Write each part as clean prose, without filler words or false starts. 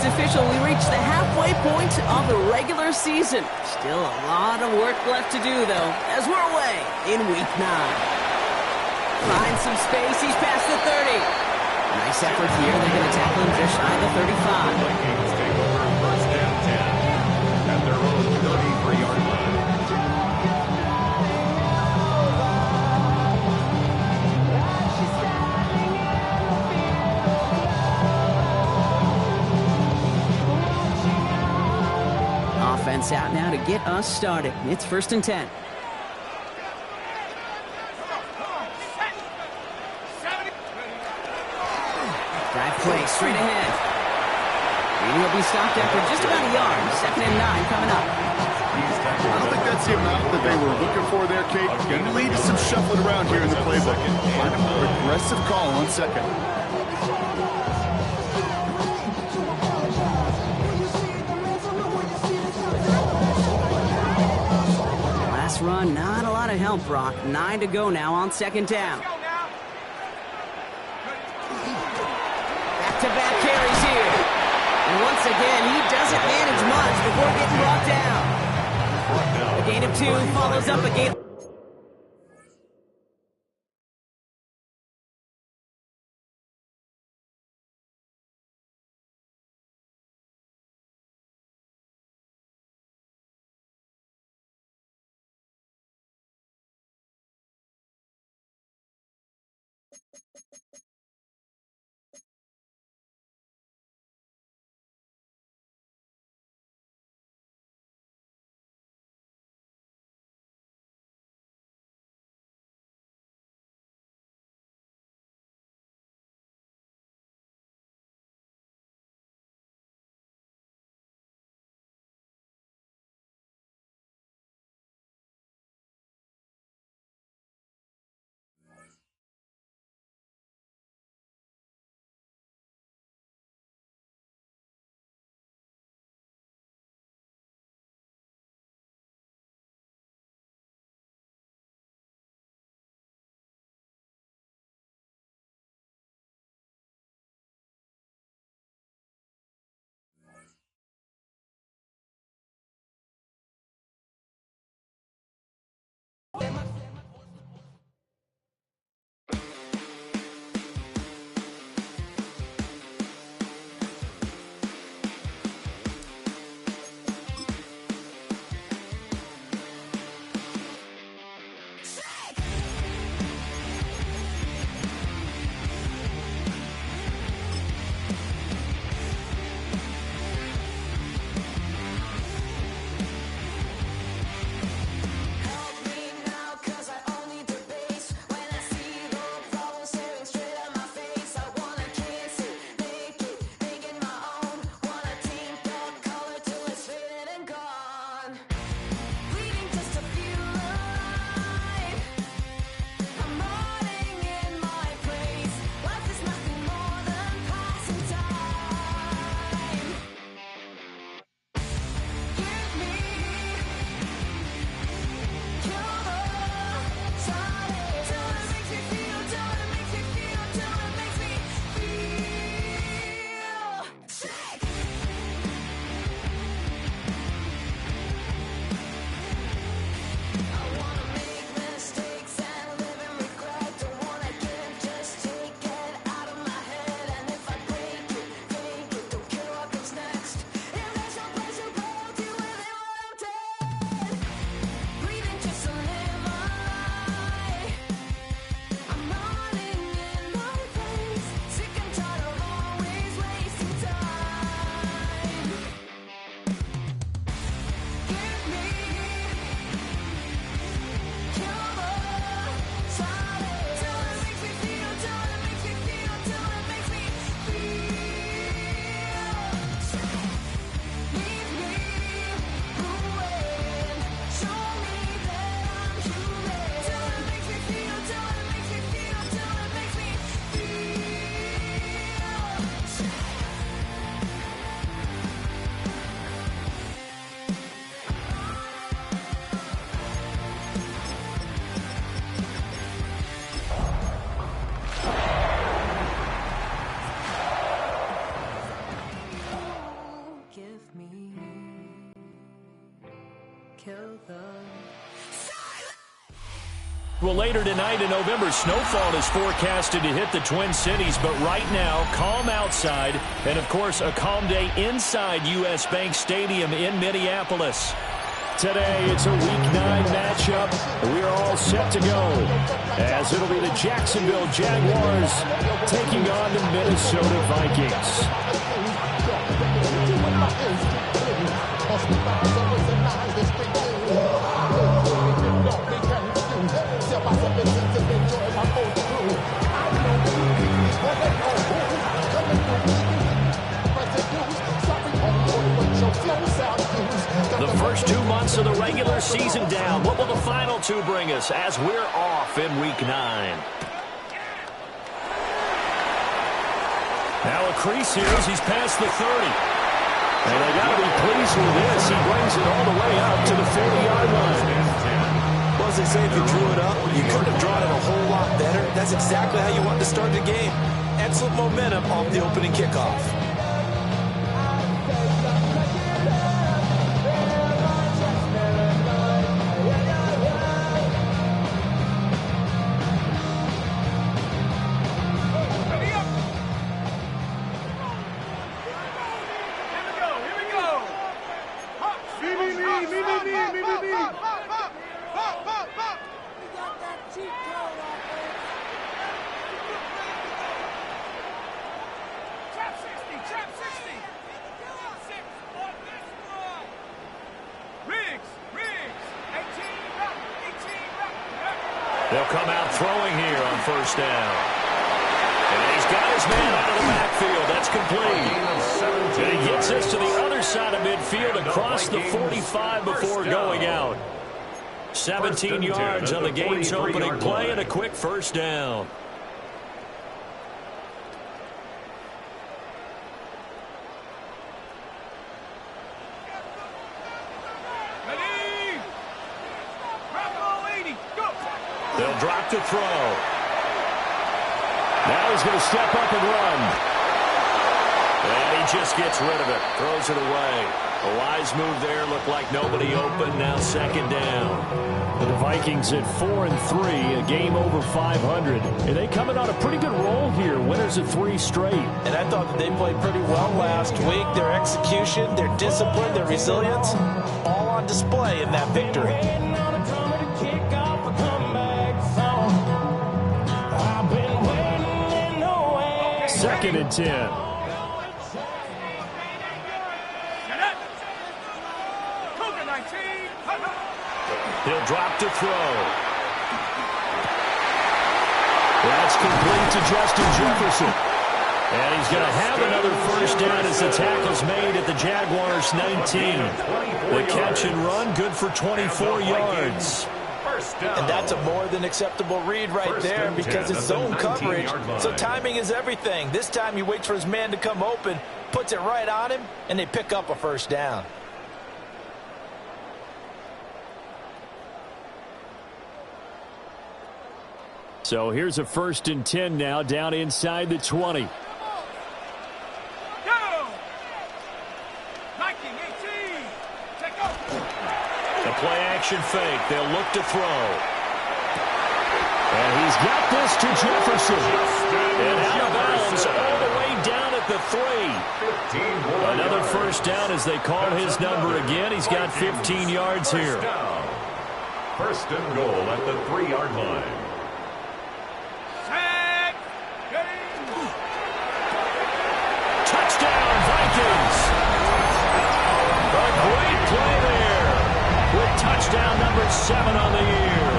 official. We reached the halfway point of the regular season. Still a lot of work left to do, though, as we're away in Week 9. Finds some space. He's past the 30. Nice effort here. They're going to tackle him just shy of the 35. Vikings take over first and 10 at their own 33-yard line. Offense out now to get us started. It's first and 10. Drive play straight ahead. And he'll be stopped after just about a yard. Second and 9 coming up. I don't think that's the amount that they were looking for there, Kate. Going to lead to some shuffling around here in the playbook. Aggressive call on second. Last run, not a lot of help, Brock. 9 to go now on second down. Back-to-back carries here. And once again, he doesn't manage much before getting brought down. A gain of 2 follows up a gain Well, later tonight in November, snowfall is forecasted to hit the Twin Cities, but right now, calm outside, and of course, a calm day inside U.S. Bank Stadium in Minneapolis. Today, it's a Week 9 matchup, and we are all set to go, as it'll be the Jacksonville Jaguars taking on the Minnesota Vikings. The first 2 months of the regular season down. What will the final 2 bring us as we're off in Week 9? Now a crease here as he's past the 30. And they got to be pleased with this. He brings it all the way up to the 40-yard line. Well, as they say, if you drew it up, you couldn't have drawn it a whole lot better. That's exactly how you want to start the game. Excellent momentum off the opening kickoff. They'll come out throwing here on first down. And he's got his man out of the backfield. That's complete. And he gets us to the other side of midfield across the 45 before going out. 17 yards on the game's opening play and a quick first down. They'll drop to throw. Now he's going to step up and run. And he just gets rid of it. Throws it away. A wise move there. Looked like nobody open. Now second down. The Vikings at 4-3, a game over 500. And they coming on a pretty good roll here. Winners of 3 straight. And I thought that they played pretty well last week. Their execution, their discipline, their resilience, all on display in that victory. Second and 10. He'll drop to throw. That's complete to Justin Jefferson. And he's going to have another first down as the tackle's made at the Jaguars' 19. The catch and run, good for 24 yards. And that's a more than acceptable read right there because it's zone coverage, so timing is everything. This time he waits for his man to come open, puts it right on him, and they pick up a first down. So here's a 1st and 10 now, down inside the 20. Play-action fake. They'll look to throw. And he's got this to Jefferson. And out of bounds all the way down at the 3. Another first down as they call his number again. He's got 15 yards here. First and goal at the 3-yard line. Touchdown, Vikings. A great play there. With touchdown number 7 on the year.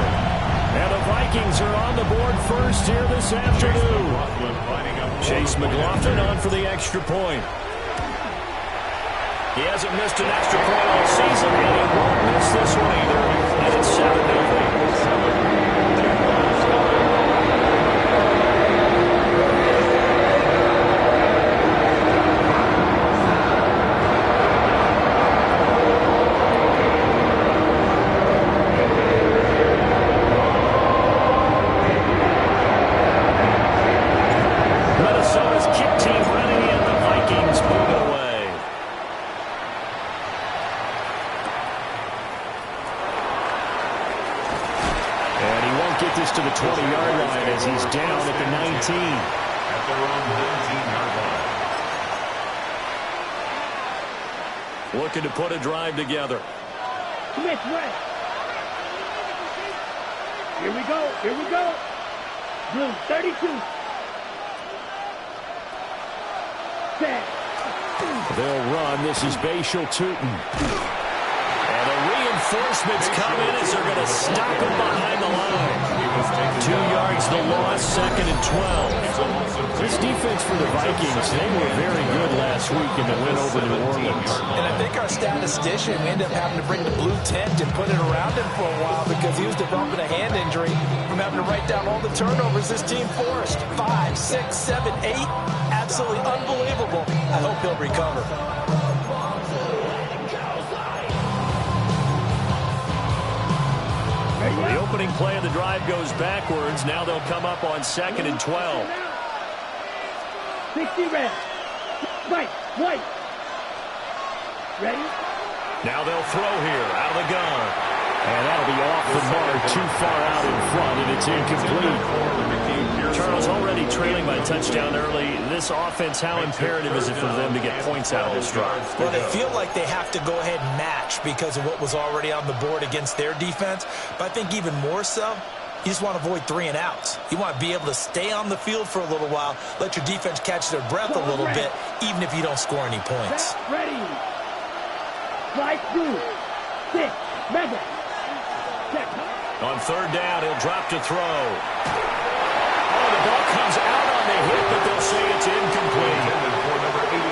And the Vikings are on the board first here this afternoon. Chase McLaughlin on for the extra point. He hasn't missed an extra point all season, and he won't miss this one either. And it's 7-0. 20-yard line as he's down at the 19. At their own 19-yard line. Looking to put a drive together. Smith, right. Here we go. Here we go. Blue, 32. 10. They'll run. This is Bashal Tootin. And the reinforcements come in as they're going to stop him behind the line. 2 yards the loss, 2nd and 12. This defense for the Vikings, they were very good last week in the win over New Orleans. And I think our statistician, we ended up having to bring the blue tent and put it around him for a while because he was developing a hand injury from having to write down all the turnovers this team forced. 5, 6, 7, 8. Absolutely unbelievable. I hope he'll recover. The opening play of the drive goes backwards. Now they'll come up on 2nd and 12. 60 red. Right. White. Ready? Now they'll throw here out of the gun. And that'll be off the mark, too far out in front, and it's incomplete. Charles, already trailing by a touchdown early. This offense, how imperative is it for them to get points out of this drive? Well, they feel like they have to go ahead and match because of what was already on the board against their defense. But I think even more so, you just want to avoid 3 and outs. You want to be able to stay on the field for a little while, let your defense catch their breath a little bit, even if you don't score any points. Ready. Right, blue. 6. Mega. On 3rd down, he'll drop to throw. Oh, the ball comes out on the hit, but they'll say it's incomplete.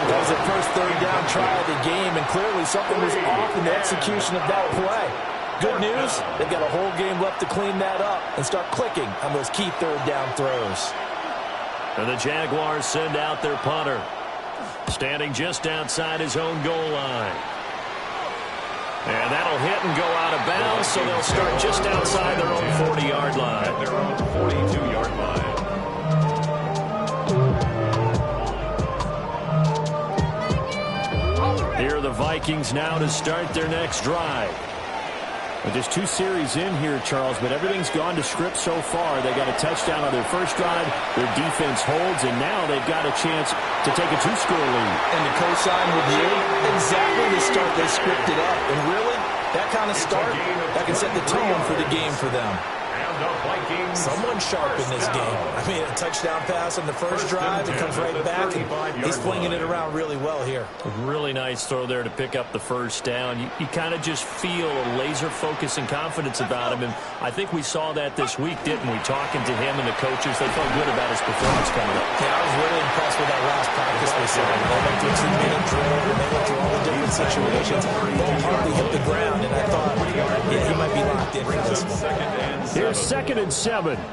That was the first 3rd down try of the game, and clearly something was off in the execution of that play. Good news, they've got a whole game left to clean that up and start clicking on those key 3rd down throws. And the Jaguars send out their punter, standing just outside his own goal line. And that'll hit and go out of bounds, so they'll start just outside their own 40-yard line. At their own 42-yard line. Here are the Vikings now to start their next drive. Well, just 2 series in here, Charles, but everything's gone to script so far. They got a touchdown on their first drive. Their defense holds, and now they've got a chance to take a 2-score lead. And to co-sign with you, exactly the start they scripted up. And really, that kind of start, that can set the tone for the game for them. Someone sharp in this game. I mean, a touchdown pass on the first drive, it comes right back, and he's flinging it around really well here. A really nice throw there to pick up the first down. You kind of just feel a laser focus and confidence about him, and I think we saw that this week, didn't we? Talking to him and the coaches, they felt good about his performance coming up. Yeah, I was really impressed with that last practice they saw. They went through 2-minute drill, and they went through all the different situations. Ball hardly hit the ground, and I thought, yeah, he might be locked in for this one. Here's 2nd and 7. Here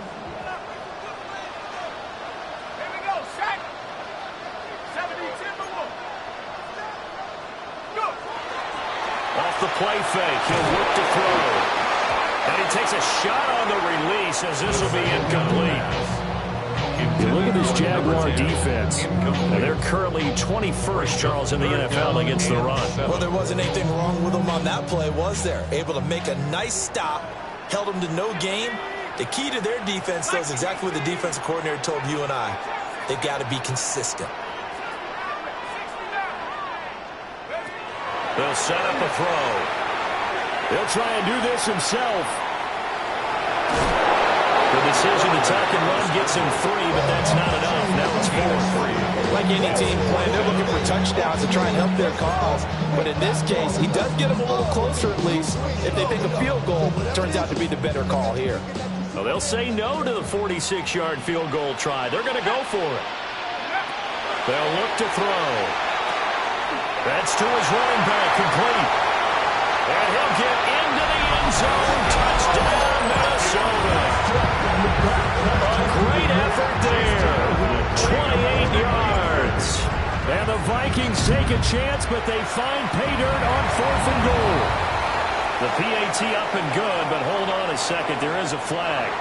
we go, sack. 70, go. Off the play fake, he'll look to throw. And he takes a shot on the release as this will be incomplete. You look at this Jaguar defense. They're currently 21st, Charles, in the NFL against the run. Well, there wasn't anything wrong with them on that play, was there? Able to make a nice stop, held them to no gain. The key to their defense, though, is exactly what the defensive coordinator told you and I. They've got to be consistent. They'll set up a throw. He'll try and do this himself. The decision to tuck and run gets him 3, but that's not enough. Now it's 4. Like any team playing, they're looking for touchdowns to try and help their cause. But in this case, he does get them a little closer at least. If they think a field goal turns out to be the better call here. Well, they'll say no to the 46-yard field goal try. They're going to go for it. They'll look to throw. That's to his running back, complete. And he'll get into the end zone. Touchdown, Minnesota. A great effort there. 28 yards. And the Vikings take a chance, but they find pay dirt on 4th and goal. The PAT up and good, but hold on a second. There is a flag.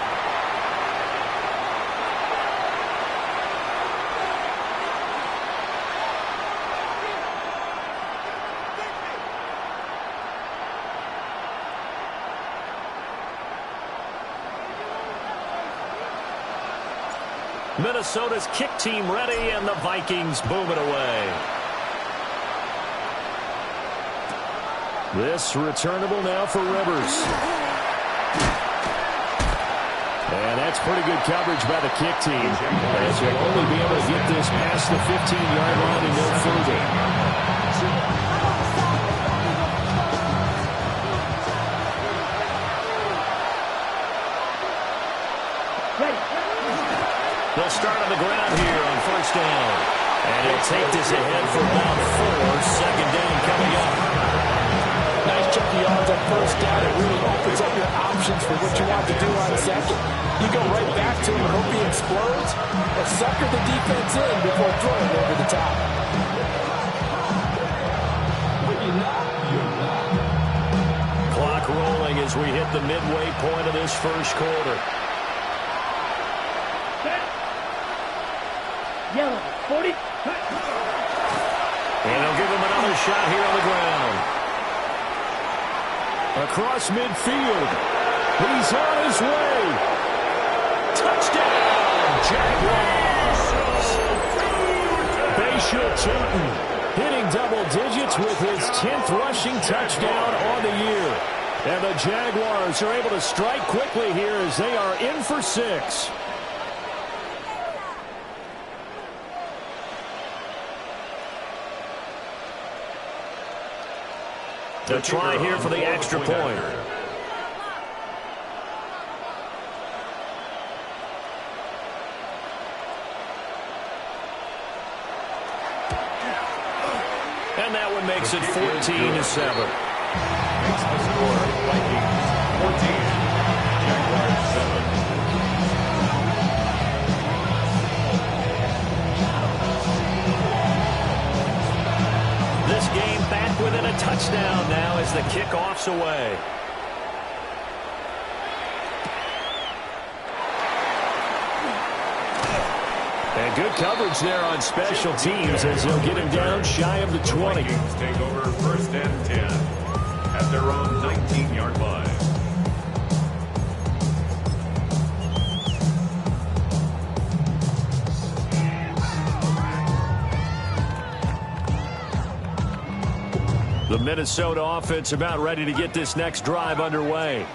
Minnesota's kick team ready, and the Vikings boom it away. This returnable now for Rivers. And that's pretty good coverage by the kick team, as he'll only be able to get this past the 15-yard line and no further. They'll start on the ground here on first down. And he'll take this ahead for about 4. Second down coming up. Nice chunky yards on first down. It really opens up your options for what you want to do on second. You go right back to him and hope he explodes, or sucker the defense in before throwing over the top. Clock rolling as we hit the midway point of this first quarter. Yellow, 40. And they'll give him another shot here on the ground. Across midfield. He's on his way. Touchdown, Jaguars. Bayshore Turton hitting double digits with his 10th rushing touchdown on the year. And the Jaguars are able to strike quickly here as they are in for 6. The try here for the extra point. And that one makes it 14-7. Makes the score Vikings 14, Jaguars 7. This game back within a touchdown now as the kickoff's away. And good coverage there on special teams as they'll get him down shy of the 20. Vikings take over first and 10 at their own 19-yard line. The Minnesota offense about ready to get this next drive underway.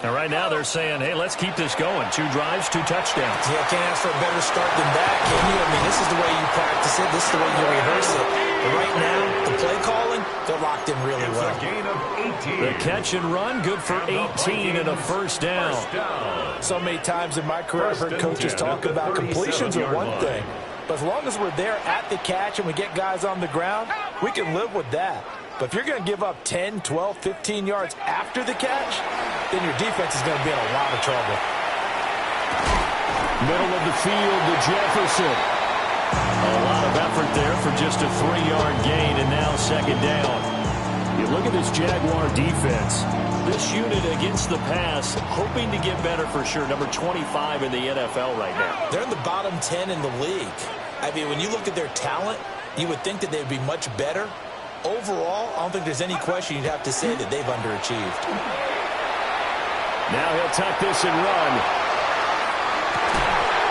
And right now they're saying, hey, let's keep this going. 2 drives, 2 touchdowns. Yeah, can't ask for a better start than that, can you? I mean, this is the way you practice it. This is the way you rehearse it. But right now, the play calling, they're locked in really It's well. a gain of 18. The catch and run, good for 18 and a first down. So many times in my career, I've heard coaches talk about completions are one thing. But as long as we're there at the catch and we get guys on the ground, we can live with that. But if you're going to give up 10, 12, 15 yards after the catch, then your defense is going to be in a lot of trouble. Middle of the field to Jefferson. A lot of effort there for just a 3-yard gain, and now second down. You look at this Jaguar defense. This unit against the pass, hoping to get better for sure. Number 25 in the NFL right now. They're in the bottom 10 in the league. I mean, when you look at their talent, you would think that they'd be much better. Overall, I don't think there's any question you'd have to say that they've underachieved. Now he'll tuck this and run.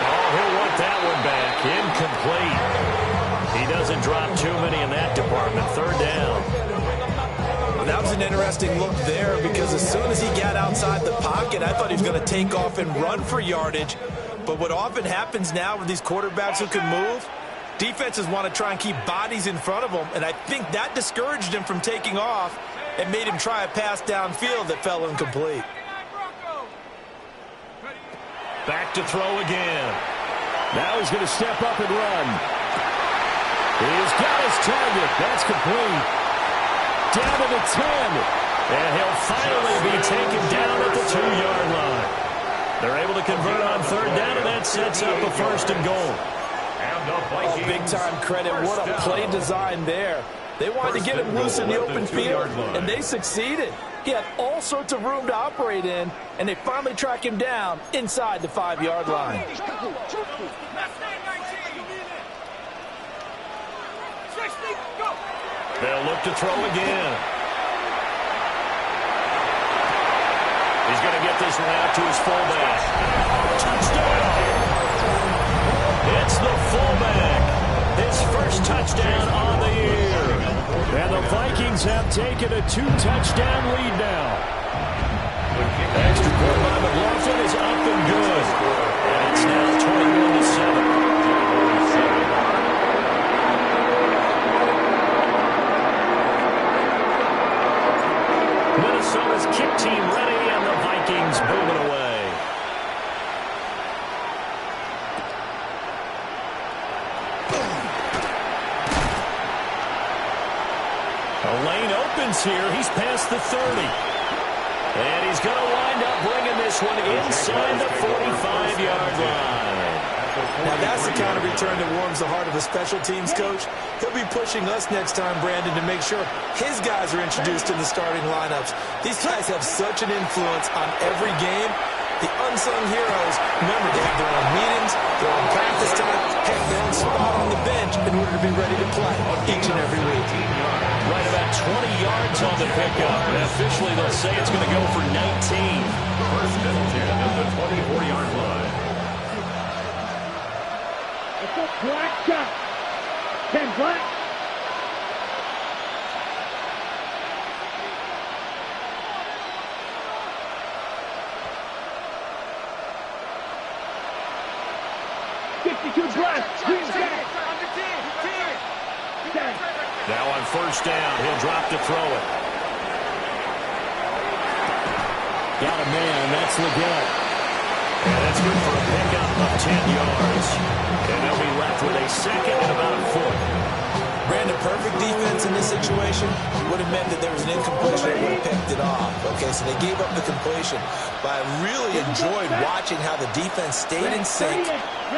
Oh, he'll want that one back. Incomplete. He doesn't drop too many in that department. Third down. Well, that was an interesting look there because as soon as he got outside the pocket, I thought he was going to take off and run for yardage. But what often happens now with these quarterbacks who can move, defenses want to try and keep bodies in front of them, and I think that discouraged him from taking off and made him try a pass downfield that fell incomplete. Back to throw again. Now he's going to step up and run. He's got his target. That's complete. Down to the 10. And he'll finally be taken down at the 2-yard line. They're able to convert on third down, and that sets up a first and goal. Oh, big-time credit. What a play design there. They wanted to get him loose in the open field, and they succeeded. He had all sorts of room to operate in, and they finally track him down inside the 5-yard line. They'll look to throw again. He's going to get this one out to his fullback. Touchdown! touchdown on the year. And the Vikings have taken a 2-touchdown lead now. Extra point by McLaughlin is up and good. And it's now 21-7. Minnesota's kick team ready, and the Vikings moving away. A lane opens here. He's past the 30. And he's going to wind up bringing this one inside the 45-yard line. Now that's the kind of return that warms the heart of a special teams coach. He'll be pushing us next time, Brandon, to make sure his guys are introduced in the starting lineups. These guys have such an influence on every game. The unsung heroes, remember, they have their own meetings, their own practice time, heck, their own spot on the bench in order to be ready to play each and every week. Right about 20 yards on the pickup. And officially, they'll say it's going to go for 19. First and 10 at the 24-yard line. It's a black shot. 10 black. Now on first down, he'll drop to throw it. Got a man, that's Leggett. And that's good for a pickup of 10 yards. And they'll be left with a second and about a foot. Brandon, perfect defense in this situation would have meant that there was an incompletion that would have picked it off. Okay, so they gave up the completion. But I really enjoyed watching how the defense stayed in sync,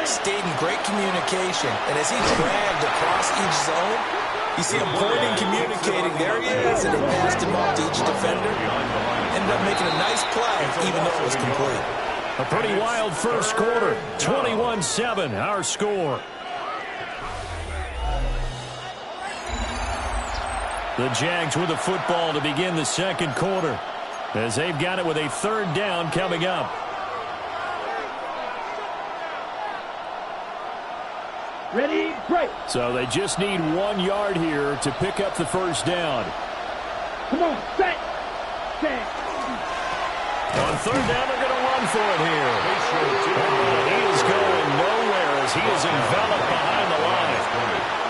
stayed in great communication. And as he dragged across each zone, you see him pointing, communicating. There he is, and he passed him off to each defender. Ended up making a nice play, even though it was complete. A pretty wild first quarter. 21-7, our score. The Jags with the football to begin the second quarter, as they've got it with a third down coming up. Ready, break. So they just need 1 yard here to pick up the first down. Come on, set. On third down, they're going to run for it here. He is going nowhere as he is enveloped behind the line.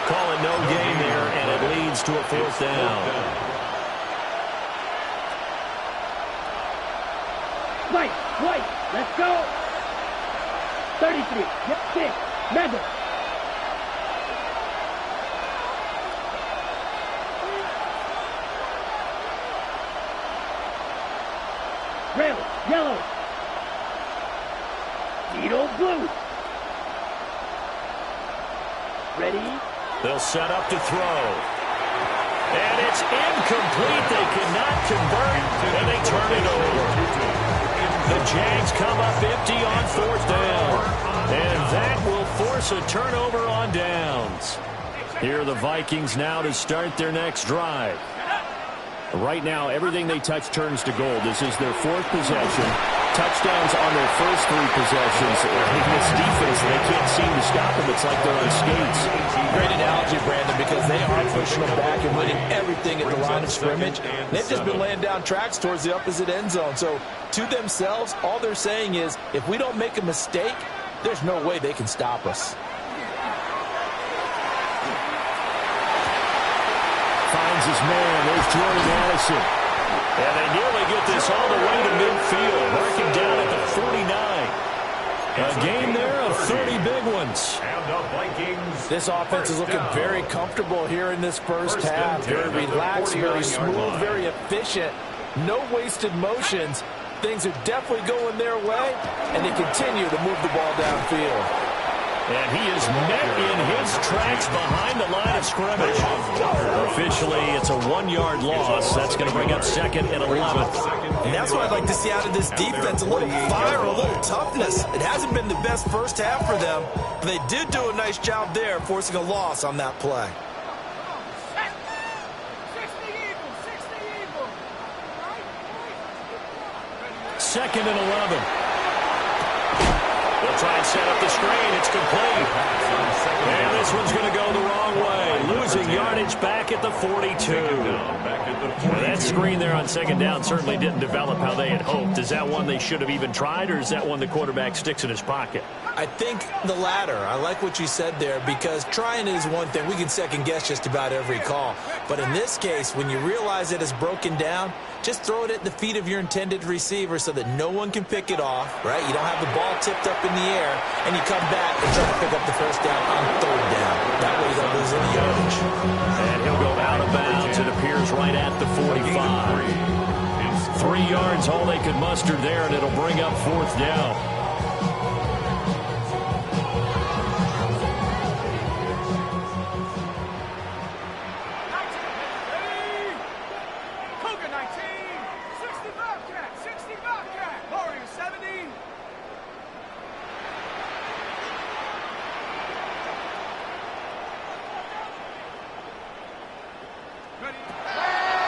Call it no gain there, and it leads to a fourth down. White, let's go. 33, yep, 6, Mendel. Red, yellow. Needle blue. Ready? They'll set up to throw. And it's incomplete. They cannot convert, and they turn it over. The Jags come up empty on fourth down. And that will force a turnover on downs. Here are the Vikings now to start their next drive. Right now, everything they touch turns to gold. This is their fourth possession. Touchdowns on their first three possessions. In this defense, they can't seem to stop them. It's like they're on skates. Great analogy, Brandon, because they are pushing them back and winning everything at the line of scrimmage. They've just been laying down tracks towards the opposite end zone. So to themselves, all they're saying is, if we don't make a mistake, there's no way they can stop us. Finds his man. There's Jordan Addison. And they nearly get this all the way to midfield. Marking down at the 49. A game there of 30 big ones. And the Vikings. This offense is looking very comfortable here in this first half. Very relaxed, very smooth, very efficient. No wasted motions. Things are definitely going their way, and they continue to move the ball downfield. And he is met in his tracks behind the line of scrimmage. Officially, it's a 1 yard loss. That's going to bring up second and 11. And that's what I'd like to see out of this defense. A little fire, a little toughness. It hasn't been the best first half for them. But they did do a nice job there, forcing a loss on that play. Second and 11. They'll try and set up the screen. It's complete. And this one's going to go the wrong way. advantage back at the 42. That screen there on second down certainly didn't develop how they had hoped. Is that one they should have even tried, or is that one the quarterback sticks in his pocket? I think the latter. I like what you said there, because trying it is one thing. We can second-guess just about every call. But in this case, when you realize that it's broken down, just throw it at the feet of your intended receiver so that no one can pick it off, right? You don't have the ball tipped up in the air, and you come back and try to pick up the first down on third down. That way you don't lose any yardage. And he'll go out of bounds. It appears right at the 45. 3 yards, all they could muster there, and it'll bring up fourth down.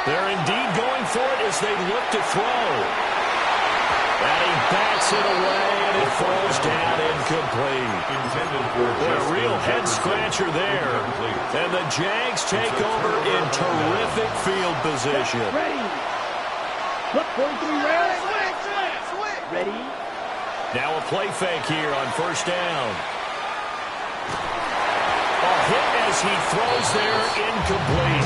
They're indeed going for it as they look to throw. And he bats it away, and it falls down incomplete. A real head-scratcher there. And the Jags take over in terrific field position. Ready. Look, 43 rounds. Ready. Now a play fake here on first down. A hit as he throws there, incomplete.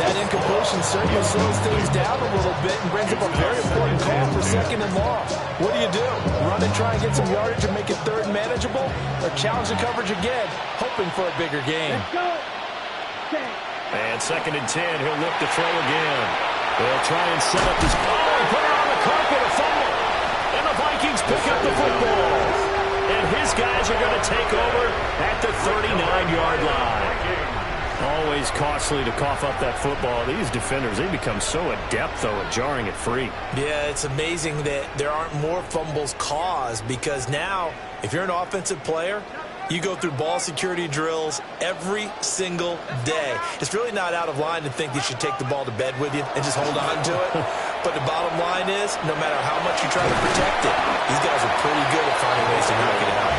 That incompletion certainly slows things down a little bit and brings up a very important call for second and long. What do? Run and try and get some yardage and make it third and manageable, or challenge the coverage again, hoping for a bigger gain? Let's go. Okay. And second and 10, he'll look to throw again. They'll try and set up this. Oh, he put it on the carpet, a fumble. And the Vikings pick up the football. And his guys are going to take over at the 39-yard line. Always costly to cough up that football. These defenders, they become so adept, though, at jarring it free. Yeah, it's amazing that there aren't more fumbles caused, because now, if you're an offensive player, you go through ball security drills every single day. It's really not out of line to think you should take the ball to bed with you and just hold on to it. But the bottom line is, no matter how much you try to protect it, these guys are pretty good at finding ways to knock it out.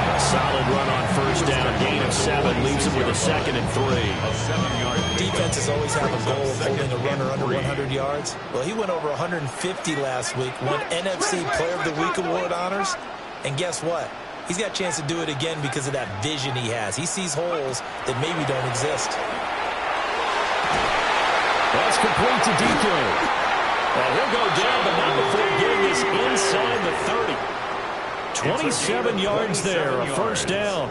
A solid run on first down. Gain of 7 leaves them with a second and 3. Defenses always have a goal of holding a runner under 100 yards. Well, he went over 150 last week, won NFC Player of the Week award honors. And guess what? He's got a chance to do it again because of that vision he has. He sees holes that maybe don't exist. That's complete to DK. And he'll go down, but not before getting this inside the 30. 27 yards there, a first down.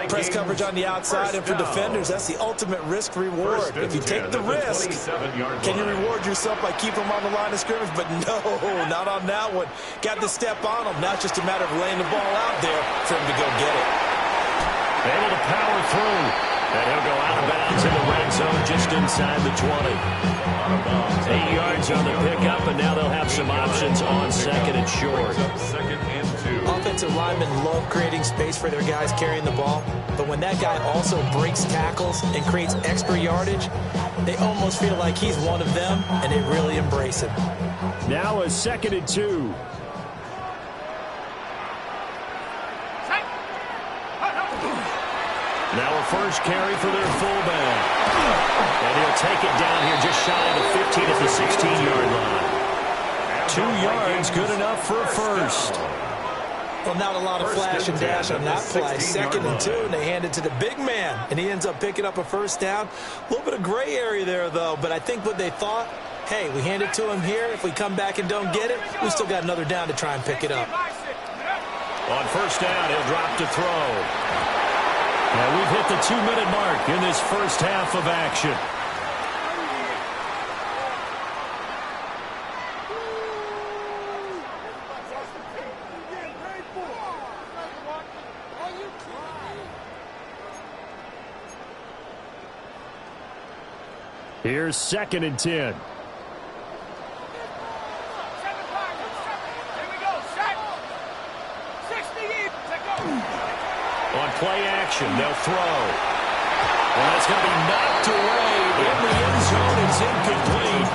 Press coverage on the outside, and for defenders, that's the ultimate risk reward. If you take the risk, can you reward yourself by keeping them on the line of scrimmage? But no, not on that one. Got to step on them. Now it's just a matter of laying the ball out there for him to go get it. Able to power through. And he'll go out of bounds in the red zone just inside the 20. 8 yards on the pickup, and now they'll have some options on second and short. Offensive linemen love creating space for their guys carrying the ball, but when that guy also breaks tackles and creates extra yardage, they almost feel like he's one of them, and they really embrace him. Now a second and 2. Now a first carry for their fullback. And he'll take it down here just shy of the 15 at the 16-yard line. 2 yards, good enough for a first. Well, not a lot of flash and dash on that play. Second and 2, and they hand it to the big man, and he ends up picking up a first down. A little bit of gray area there, though, but I think what they thought, hey, we hand it to him here. If we come back and don't get it, we still got another down to try and pick it up. On first down, he'll drop to throw. Now we've hit the 2-minute mark in this first half of action. Here's second and 10. On play action, they'll throw. And it's going to be knocked away in the end zone. It's incomplete.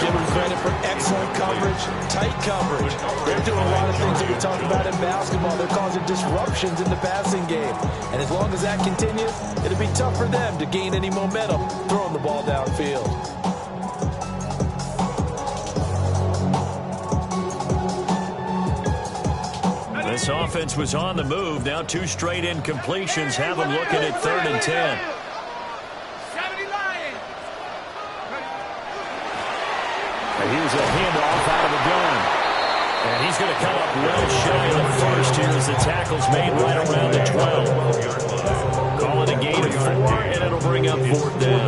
Give them credit for excellent coverage, tight coverage. They're doing a lot of things that we talk about in basketball. They're causing disruptions in the passing game. And as long as that continues, it'll be tough for them to gain any momentum throwing the ball downfield. This offense was on the move. Now 2 straight incompletions have them looking at 3rd and 10. And here's a handoff out of the gun. And he's going to come up well shy of the first here as the tackle's made right around the 12. Call it a gain of 4, and it'll bring up 4th down.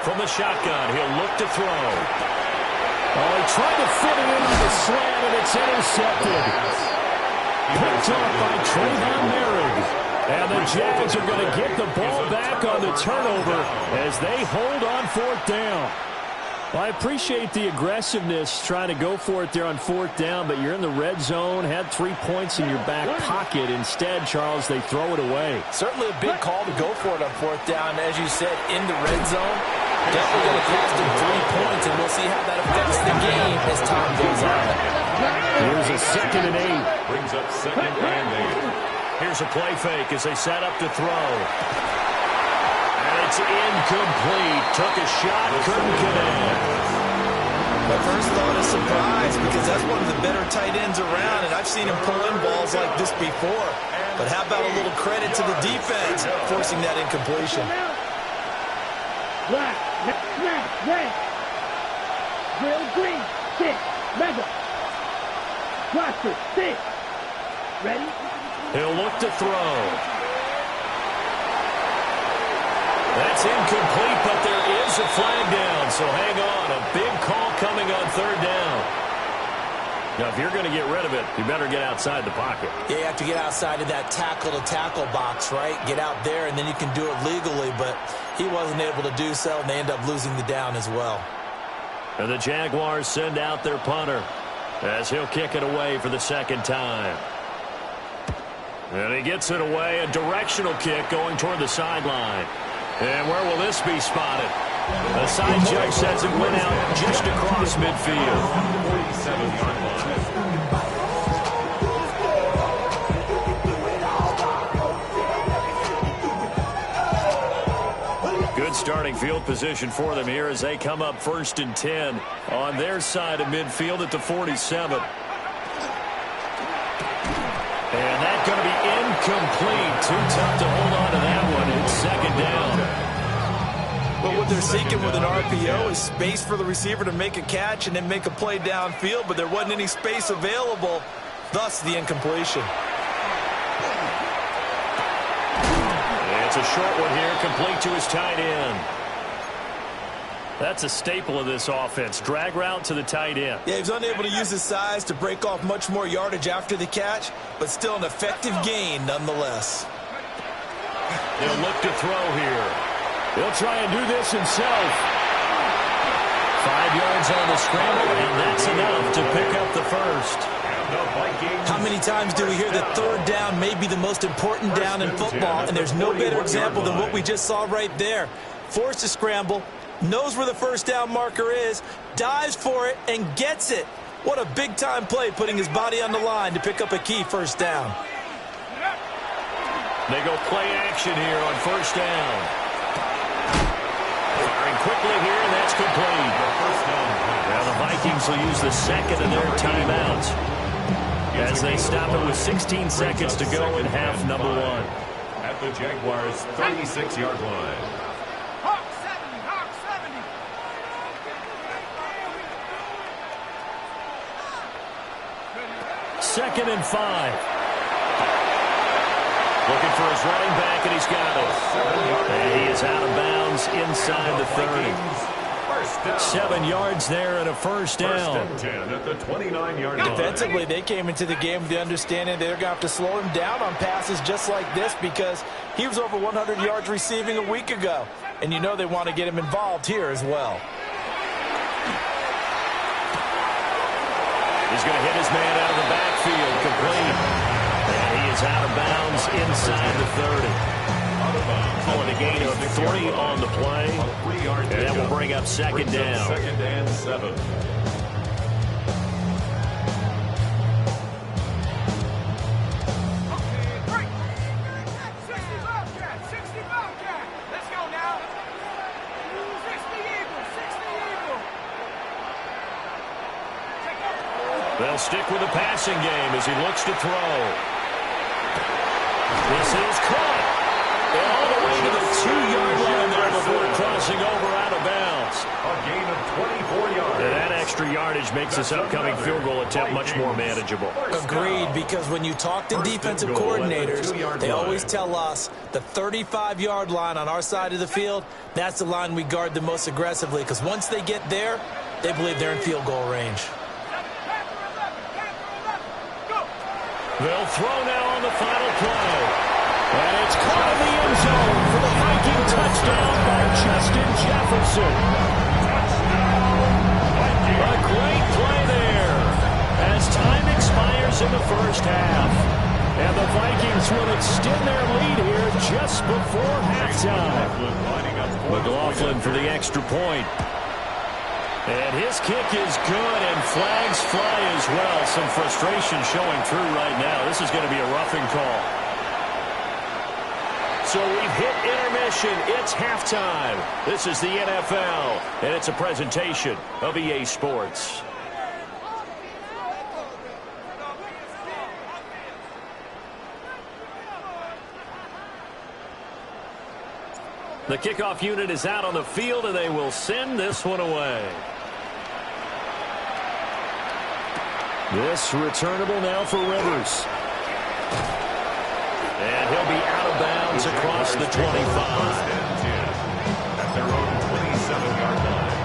From the shotgun, he'll look to throw. Oh, he tried to fit it in on the slant, and it's intercepted. Picked off by Trayvon Merrick. And the Jags are going to get the ball back on the turnover as they hold on 4th down. Well, I appreciate the aggressiveness trying to go for it there on 4th down, but you're in the red zone, had 3 points in your back pocket. Instead, Charles, they throw it away. Certainly a big call to go for it on 4th down. As you said, in the red zone, definitely going to cost them 3 points, and we'll see how that affects the game as time goes on. Here's a 2nd and 8. Brings up 2nd and 8. Here's a play fake as they set up to throw. It's incomplete. Took a shot, couldn't connect. My first thought is surprise because that's one of the better tight ends around, and I've seen him pull in balls like this before. But how about a little credit to the defense forcing that incompletion? Black, red. Grill, green, 6, mega. Cluster, 6. Ready? He'll look to throw. That's incomplete, but there is a flag down, so hang on. A big call coming on 3rd down. Now, if you're going to get rid of it, you better get outside the pocket. Yeah, you have to get outside of that tackle-to-tackle box, right? Get out there, and then you can do it legally, but he wasn't able to do so, and they end up losing the down as well. And the Jaguars send out their punter as he'll kick it away for the 2nd time. And he gets it away, a directional kick going toward the sideline. And where will this be spotted? The side judge says it went out just across midfield. 47-yard line. Good starting field position for them here as they come up 1st and 10 on their side of midfield at the 47. And that's going to be incomplete. Too tough to hold on to that one. It's 2nd down. But what they're seeking with an RPO is space for the receiver to make a catch and then make a play downfield, but there wasn't any space available, thus the incompletion. It's a short one here, complete to his tight end. That's a staple of this offense. Drag route to the tight end. Yeah, he was unable to use his size to break off much more yardage after the catch, but still an effective gain nonetheless. He'll look to throw here. He'll try and do this himself. 5 yards on the scramble, and that's enough to pick up the first. How many times do we hear that 3rd down may be the most important down in football, and there's no better example than what we just saw right there. Forced to scramble, knows where the 1st down marker is, dives for it, and gets it. What a big-time play, putting his body on the line to pick up a key 1st down. They go play action here on 1st down. Firing quickly here, and that's complete. Now the Vikings will use the 2nd of their timeouts as they stop it with 16 seconds to go in half number 1. At the Jaguars' 36-yard line. Hawk 70, Hawk 70. 2nd and 5. Looking for his running back, and he's got it. And he is out of bounds inside the 30. 7 yards there and a first down. First and 10 at the 29-yard line. Defensively, they came into the game with the understanding they're going to have to slow him down on passes just like this because he was over 100 yards receiving a week ago. And you know they want to get him involved here as well. He's going to hit his man out of the backfield, complete. And he is out of bounds inside the 30. On a gain of 3 on the play. And that will bring up second down. Second and 7. They'll stick with the passing game as he looks to throw. This is caught. All the way to the 2-yard line there before crossing over out of bounds. A gain of 24 yards. And that extra yardage makes this upcoming field goal attempt much more manageable. Agreed, because when you talk to defensive coordinators, they always tell us the 35-yard line on our side of the field, that's the line we guard the most aggressively, because once they get there, they believe they're in field goal range. They'll throw now on the final play. And it's caught in the end zone for the Viking touchdown by Justin Jefferson. A great play there as time expires in the first half. And the Vikings will extend their lead here just before halftime. McLaughlin for the extra point. And his kick is good, and flags fly as well. Some frustration showing through right now. This is going to be a roughing call. So we've hit intermission. It's halftime. This is the NFL, and it's a presentation of EA Sports. The kickoff unit is out on the field, and they will send this one away. This returnable now for Rivers. And he'll be out of bounds across the 25. At their own 27-yard line.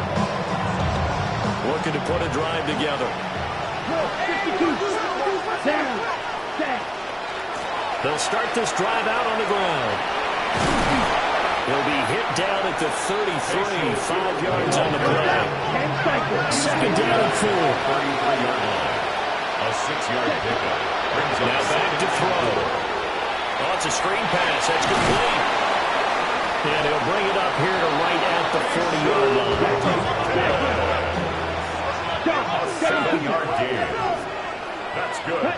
Looking to put a drive together. They'll start this drive out on the ground. He'll be hit down at the 33, 5 yards on the play. Second down and 4. 33-yard line. A 6-yard pickup. Now back to throw. Oh, it's a screen pass. That's complete. And he'll bring it up here to right at the 40-yard line. A 7-yard gain. That's good.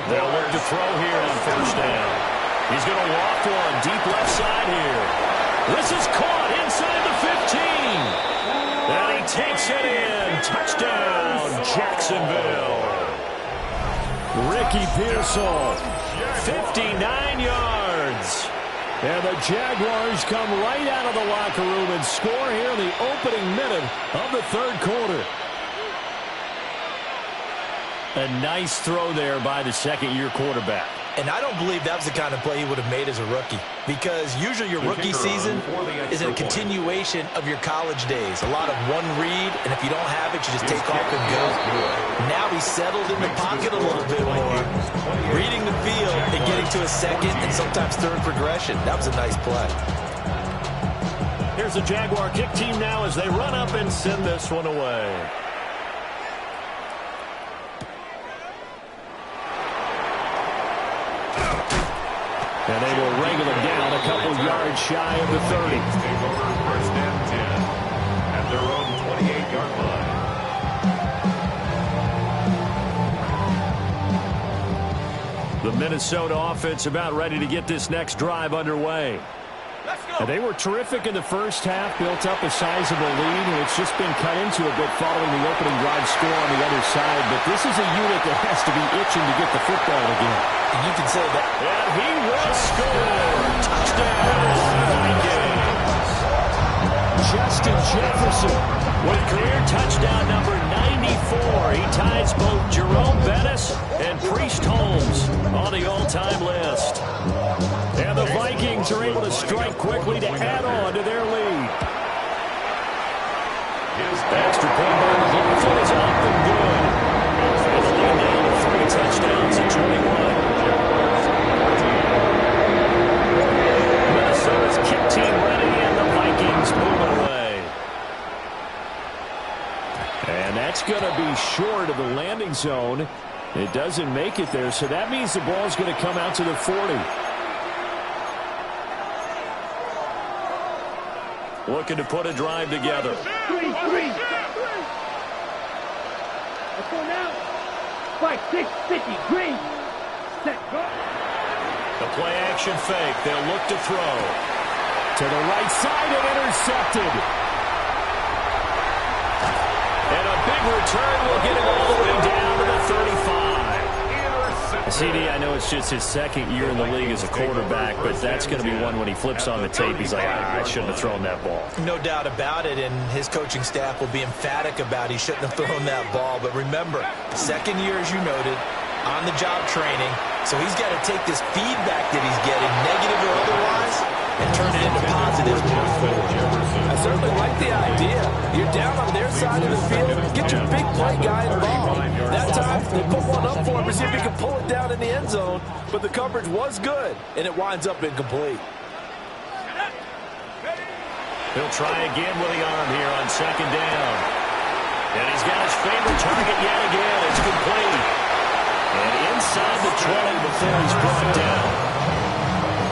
They'll look to throw here on first down. He's going to walk one deep left side here. This is caught inside the 15. And he takes it in. Touchdown, Jacksonville. Ricky Pearsall, 59 yards. And the Jaguars come right out of the locker room and score here in the opening minute of the third quarter. A nice throw there by the second-year quarterback. And I don't believe that was the kind of play he would have made as a rookie, because usually your rookie season is a continuation of your college days. A lot of one read, and if you don't have it, you just take off and go. Now he's settled in the pocket a little bit more, reading the field and getting to a second and sometimes third progression. That was a nice play. Here's the Jaguar kick team now as they run up and send this one away. And they will wrangle him down a couple yards shy of the 30. Take over first and 10 at their own 28-yard line. The Minnesota offense about ready to get this next drive underway. And they were terrific in the first half, built up a sizable lead, and it's just been cut into a bit following the opening drive score on the other side. But this is a unit that has to be itching to get the football again. And you can say that. And he will score. Touchdown, Vikings. Justin Jefferson with career touchdown number 94. He ties both Jerome Bettis and Priest Holmes on the all-time list. And the Vikings are able to strike quickly to add on to their lead. Extra point by McLaughlin is up and good. And the lead down to 3 touchdowns at 21. Minnesota's kick team ready, and the Vikings move it away. And that's going to be short of the landing zone. It doesn't make it there, so that means the ball's going to come out to the 40. Looking to put a drive together. 3. Let's go now. 5, 6, 50. Green. Set. Go. The play action fake. They'll look to throw. To the right side and intercepted. And a big return will get him all the way down to the 35. CD, I know it's just his second year in the league as a quarterback, but that's going to be one when he flips on the tape. He's like, I shouldn't have thrown that ball. No doubt about it, and his coaching staff will be emphatic about he shouldn't have thrown that ball. But remember, second year, as you noted, on-the-job training, so he's got to take this feedback that he's getting, negative or otherwise, and turn it into positive moving forward. I certainly like the idea. You're down on their side of the field. Get your big play guy involved. That time, they put one up for him to see if he can pull it down in the end zone. But the coverage was good, and it winds up incomplete. He'll try again with the arm here on second down. And he's got his favorite target yet again. It's complete. And inside the 20 before he's brought down.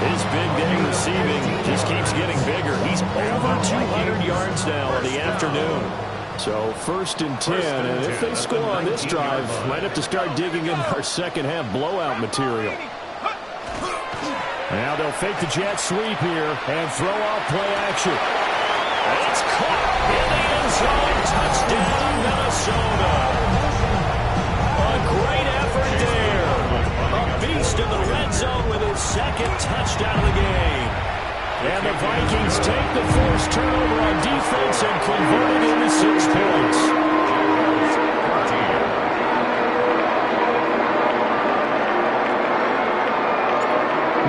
His big day receiving just keeps getting bigger. He's over 200 yards now in the afternoon. So 1st and 10, and if they score on this drive, might have to start digging in our second half blowout material. Now they'll fake the jet sweep here and throw off play action. It's caught in the end zone. Touchdown, Minnesota. A great effort there. A beast in the red zone with his second touchdown of the game. And the Vikings take the forced turnover on defense and convert it into 6 points.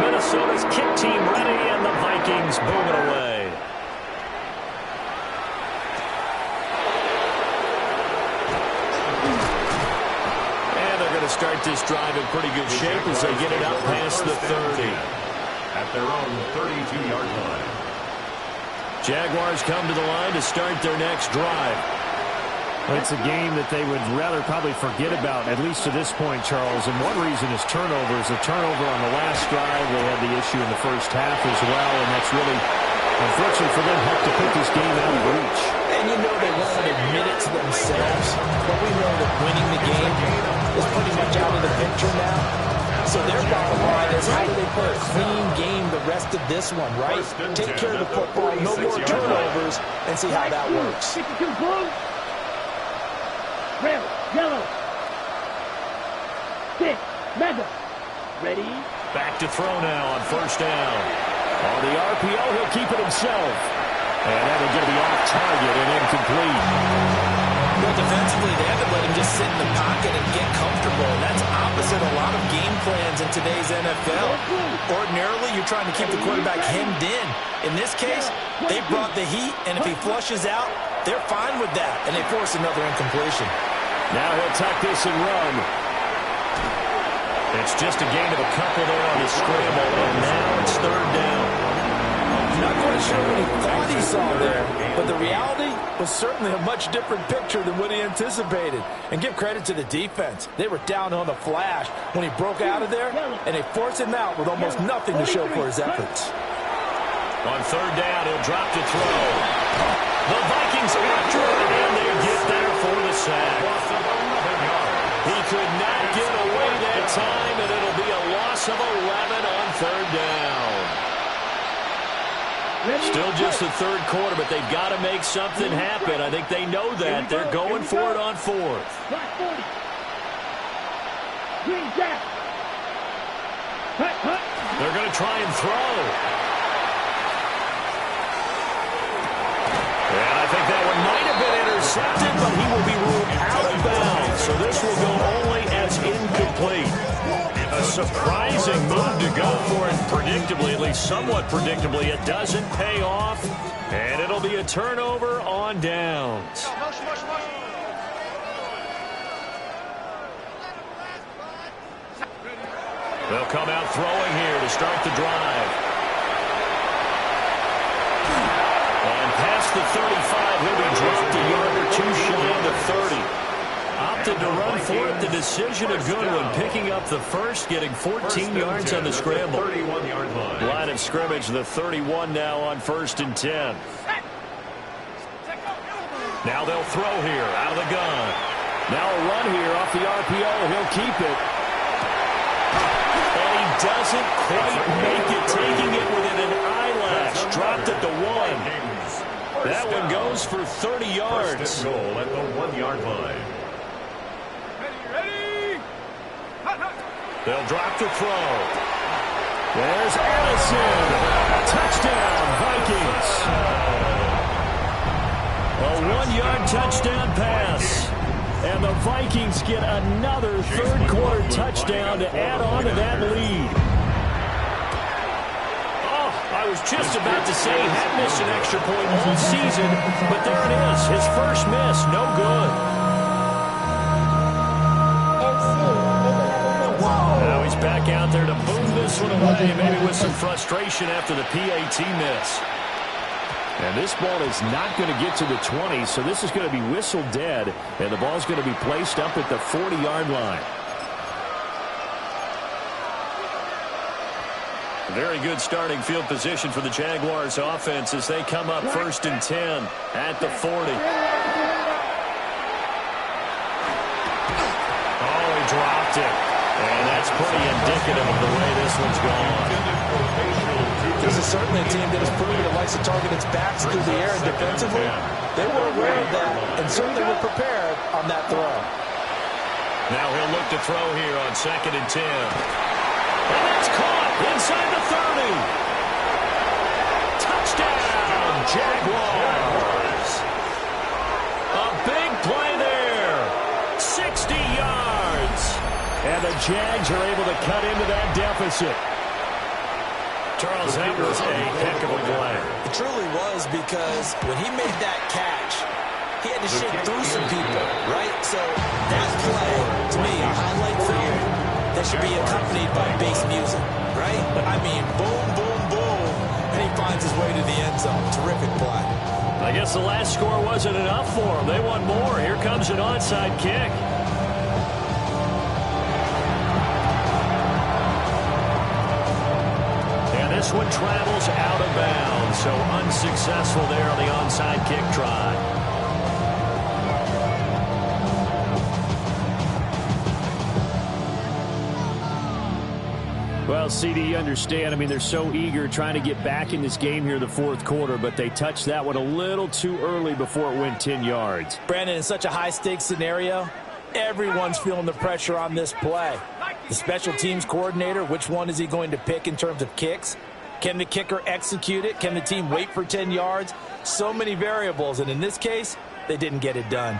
Minnesota's kick team ready, and the Vikings move it away. And they're going to start this drive in pretty good shape as they get it up past the 30. At their own 32-yard line. Jaguars come to the line to start their next drive. It's a game that they would rather probably forget about, at least to this point, Charles. And one reason is turnovers. A turnover on the last drive. They had the issue in the first half as well, and that's really, unfortunately for them, helped to put this game out of reach. And you know they won't admit it to themselves, but we know that winning the game is pretty much out of the picture now. So their bottom line is, how do they play a clean game the rest of this one, right? Take care of the football, no more turnovers, and see how that works. 52 blue. Red, yellow. 6, mega. Ready? Back to throw now on first down. On the RPO, he'll keep it himself. And that'll get him off target and incomplete. Well, defensively, they haven't let him just sit in the pocket and get comfortable. And that's opposite a lot of game plans in today's NFL. Ordinarily, you're trying to keep the quarterback hemmed in. In this case, they brought the heat, and if he flushes out, they're fine with that, and they force another incompletion. Now he'll tuck this and run. It's just a gain of a couple there on the scramble, and now it's third down. Not quite sure what he thought he saw there, but the reality was certainly a much different picture than what he anticipated. And give credit to the defense. They were down on the flash when he broke out of there, and they forced him out with almost nothing to show for his efforts. On third down, he'll drop to throw. The Vikings after it, and they get there for the sack. He could not get away that time, and it'll be a loss of 11 on third down. Still just the third quarter, but they've got to make something happen. I think they know that. They're going for it on fourth. They're going to try and throw. And I think that one might have been intercepted, but he will be ruled out of bounds. So this will go only as incomplete. A surprising move to go for it predictably, at least somewhat predictably. It doesn't pay off. And it'll be a turnover on downs. They'll come out throwing here to start the drive. And past the 35, he'll be dropped a yard or two shy of the 30. Opted to run for it. The decision a good one. Picking up the first, getting 14 yards on the scramble. Line of scrimmage, the 31 now on 1st and 10. Now they'll throw here out of the gun. Now a run here off the RPO. He'll keep it. And he doesn't quite make it, taking it within an eyelash. Dropped at the 1. That one goes for 30 yards. Goal at the 1-yard line. They'll drop the throw. There's Allison. Touchdown, Vikings. A 1-yard touchdown pass. And the Vikings get another third-quarter touchdown to add on to that lead. Oh, I was just about to say he had missed an extra point all season, but there it is. His first miss, no good. Now he's back out there to boom this one away, maybe with some frustration after the PAT miss. And this ball is not going to get to the 20, so this is going to be whistled dead, and the ball's going to be placed up at the 40-yard line. Very good starting field position for the Jaguars offense as they come up 1st and 10 at the 40. Oh, he dropped it. And that's pretty indicative of the way this one's gone. This is certainly a team that has proven it likes to target its backs through the air and defensively. They were aware of that and certainly were prepared on that throw. Now he'll look to throw here on 2nd and 10. And that's caught inside the 30. Touchdown, Jaguars. A big play there. 60 yards. And the Jags are able to cut into that deficit. Charles, that was a heck of a play. It truly was, because when he made that catch, he had to shake through some people, right? So that play, to me, a highlight for you, that should be accompanied by bass music, right? I mean, boom, boom, boom, and he finds his way to the end zone. Terrific play. I guess the last score wasn't enough for him. They want more. Here comes an onside kick. This one travels out of bounds, so unsuccessful there on the onside kick try. Well, CD, you understand. I mean, they're so eager trying to get back in this game here in the 4th quarter, but they touched that one a little too early before it went 10 yards. Brandon, in such a high-stakes scenario, everyone's feeling the pressure on this play. The special teams coordinator, which one is he going to pick in terms of kicks? Can the kicker execute it? Can the team wait for 10 yards? So many variables, and in this case, they didn't get it done.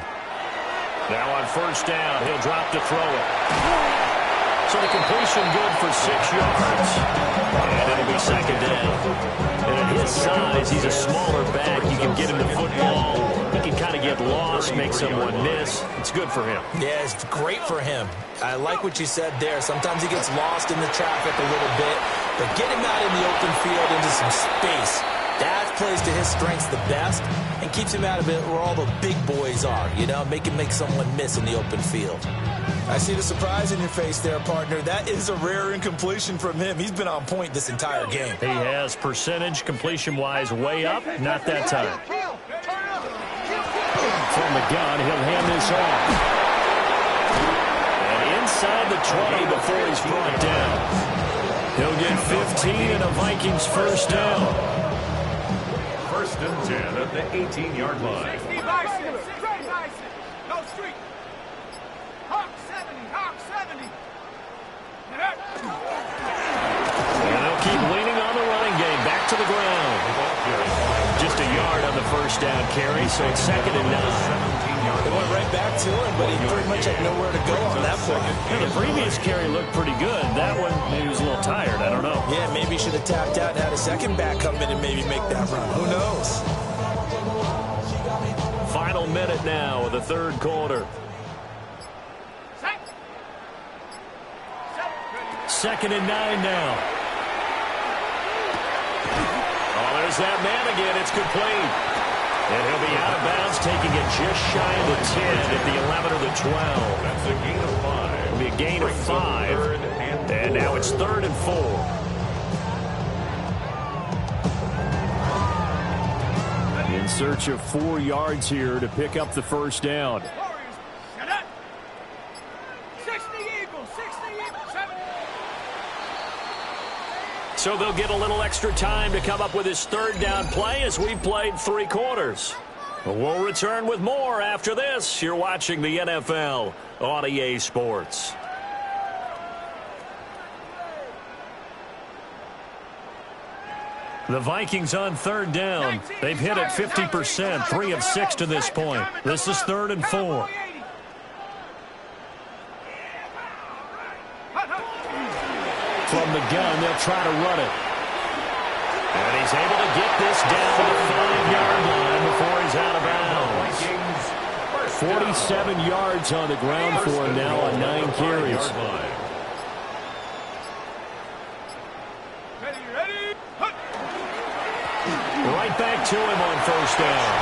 Now on 1st down, he'll drop to throw it. So the completion good for 6 yards. And it'll be 2nd down. And at his size, he's a smaller back. You can get him the football. He can kind of get lost, make someone miss. It's good for him. Yeah, it's great for him. I like what you said there. Sometimes he gets lost in the traffic a little bit, but get him out in the open field into some space. That plays to his strengths the best and keeps him out of it where all the big boys are, you know, make someone miss in the open field. I see the surprise in your face there, partner. That is a rare incompletion from him. He's been on point this entire game. He has percentage completion-wise way up. Not that time. From the gun, he'll hand this off. And inside the 20 before he's brought down. He'll get 15 and a Vikings 1st down. 1st and 10 at the 18-yard line. No street. Hawk 70, Hawk 70. And they'll keep leaning on the running game. Back to the ground. Just a yard on the 1st down carry, so it's 2nd and 9. They went right back to him, but he pretty much had nowhere to go on that play. Yeah, the previous carry looked pretty good. That one, maybe he was a little tired. I don't know. Yeah, maybe he should have tapped out and had a second back come in and maybe make that run. Who knows? Final minute now of the third quarter. Second and 9 now. Oh, there's that man again. It's complete. And he'll be out of bounds, taking it just shy of the 10 at the 11 or the 12. That's a gain of 5. It'll be a gain of 5. And now it's 3rd and 4. In search of 4 yards here to pick up the first down. So they'll get a little extra time to come up with his third down play as we've played 3 quarters. We'll return with more after this. You're watching the NFL on EA Sports. The Vikings on third down. They've hit it 50%, 3 of 6 to this point. This is 3rd and 4. From the gun, they'll try to run it. And he's able to get this down to the 5-yard line before he's out of bounds. 47 yards on the ground for him now on 9 carries. Right back to him on first down.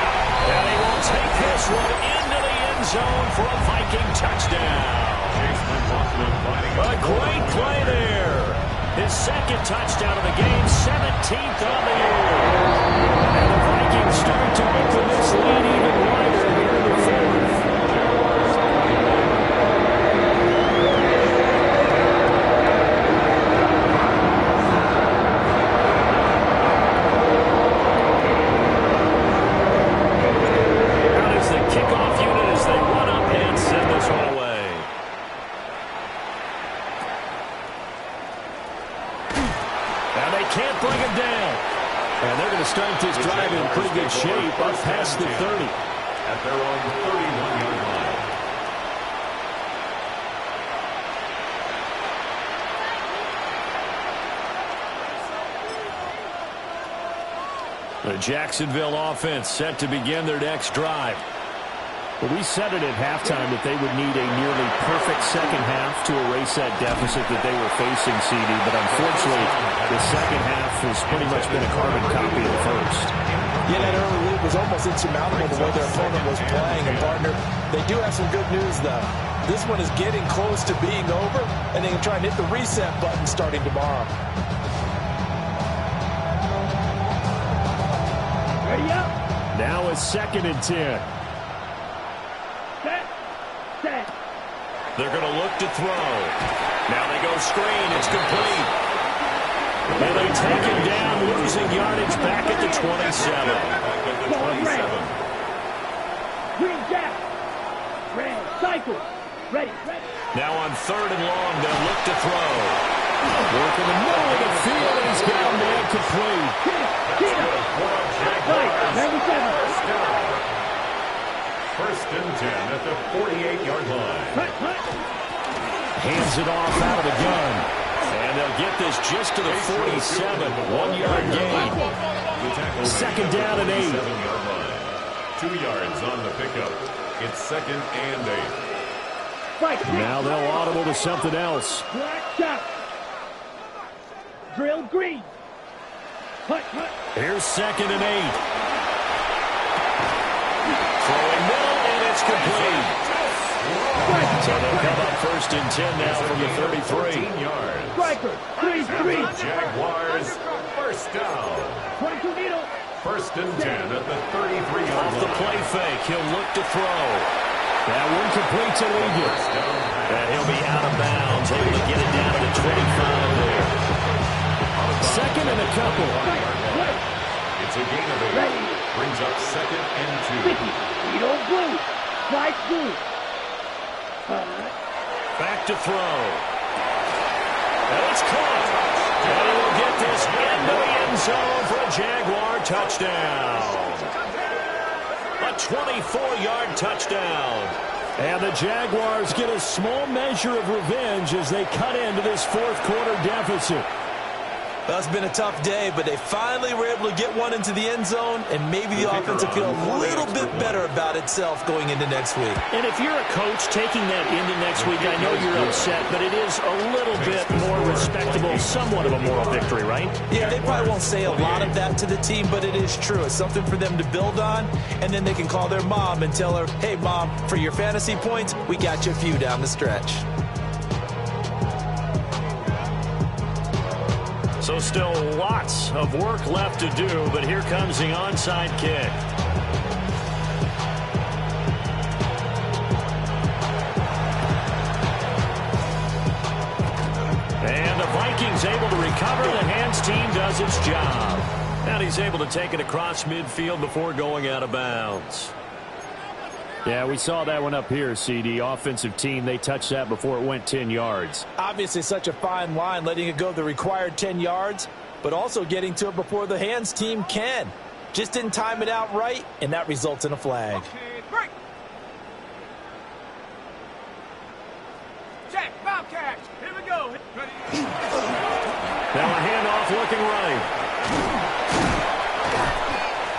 And he will take this one into the end zone for a Viking touchdown. A great play there. His second touchdown of the game, 17th on the year. And the Vikings start to open this lead even wider here in the 4th. Now is the kickoff unit as they run up and send this one away. Can't bring him down. And they're going to start this drive in pretty good shape up past the 30. At their own 31-yard line. The Jacksonville offense set to begin their next drive. Well, we said it at halftime that they would need a nearly perfect second half to erase that deficit that they were facing, CD. But unfortunately, the second half has pretty much been a carbon copy of the first. Yeah, that early lead was almost insurmountable the way their opponent was playing. And, partner, they do have some good news, though. This one is getting close to being over, and they can try and hit the reset button starting tomorrow. Ready up. Now it's 2nd and 10. They're going to look to throw. Now they go screen. It's complete. And they take him down, losing yardage back at the 27. Green Jack. Red cycle. Ready. Now on 3rd and long, they'll look to throw. Work in the middle of the field, and he's got a man complete. First and 10 at the 48-yard line. Hands it off out of the gun. And they'll get this just to the 47. 1-yard gain. 2nd down and 8. 7-yard line. 2 yards on the pickup. It's 2nd and 8. Now they'll audible to something else. Black shot. Drill green. Here's 2nd and 8. Throwing middle, and it's complete. So they'll come up 1st and 10 now from the 33. 14 yards. Striker. 3-3. Jaguars first down. 22 needle. 1st and 10 at the 33-yard Off the line. play fake, he'll look to throw. That one complete to Egan. And he'll be out of bounds, able to get it down to the 25 there. 2nd and a couple. It's a gain of 8. Brings up 2nd and 2. Needle blue. Slice blue. Back to throw. And it's caught. And he will get this into the end zone for a Jaguar touchdown. A 24-yard touchdown. And the Jaguars get a small measure of revenge as they cut into this fourth quarter deficit. Well, it's been a tough day, but they finally were able to get one into the end zone, and maybe the offense will feel a little bit better about itself going into next week. And if you're a coach taking that into next week, I know you're upset, but it is a little bit more respectable, somewhat of a moral victory, right? Yeah, they probably won't say a lot of that to the team, but it is true. It's something for them to build on, and then they can call their mom and tell her, hey, Mom, for your fantasy points, we got you a few down the stretch. So still lots of work left to do, but here comes the onside kick. And the Vikings able to recover. The hands team does its job. And he's able to take it across midfield before going out of bounds. Yeah, we saw that one up here, CD. Offensive team, they touched that before it went 10 yards. Obviously such a fine line, letting it go the required 10 yards, but also getting to it before the hands team can. Just didn't time it out right, and that results in a flag. Break. Check, Bobcats. Here we go. Now a handoff looking right.